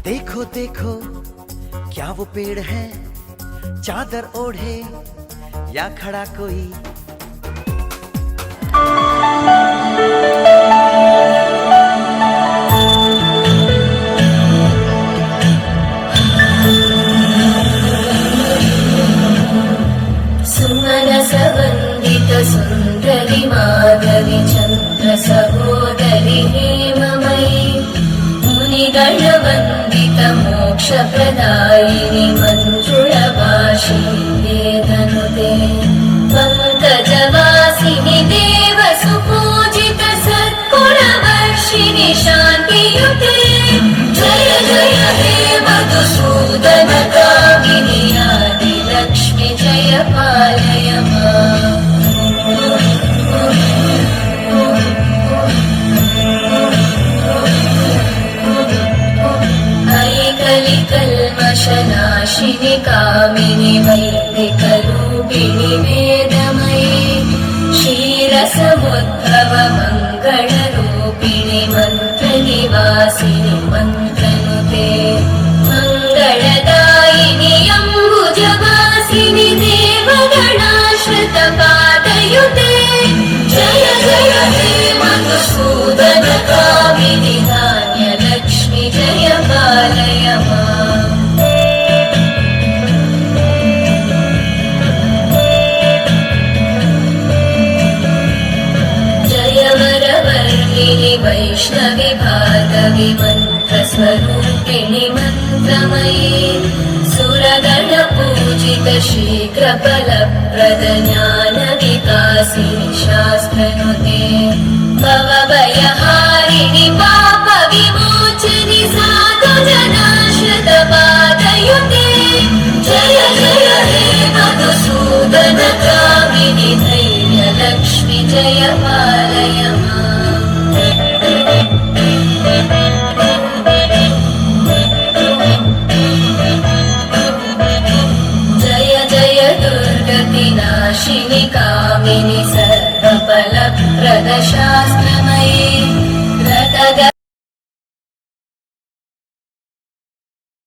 देखो देखो क्या वो पेड़ है, चादर ओढ़े या खड़ा कोई। सुमनस वंदित सुंदरी माधवी चंद्र सहोदरी हेममयी मुनिगण वंदित मोक्ष प्रदायिनी मंजुळ भाषिणी वेदनुते पंकजवासिनी देव सुपूजित सत्कुणवर्षिणि शान्तियुते जय जय हे मधुसूदन कामिनि आदिलक्ष्मि जय पालय माम्। कल्मषनाशिनि कामिनि वैदिकरूपिणि वेदमयि क्षीरसमुद्भव मङ्गलरूपिणि मन्त्रनिवासिनि मन्त्रनुते मङ्गलदायिनि अम्बुजवासिनि देवगणाश्रितपादयुते जय जय हे मधुसूदन कामिनि धान्यलक्ष्मि जय पालय माम्। वैष्णवी भार्गवी मन्त्रस्वरूपिणि मन्त्रमयी सुरगण पूजित शीघ्र फलप्रद ज्ञान विकासिनि शास्त्रनुते भवभयहारिणि पाप विमोचनि साधु जनाश्रित पादयुते जय जय हे मधुसूदन कामिनि धैर्यलक्ष्मि जय पालय माम्। जय जय दुर्गतिनाशिनि कामिनि सर्वफलप्रद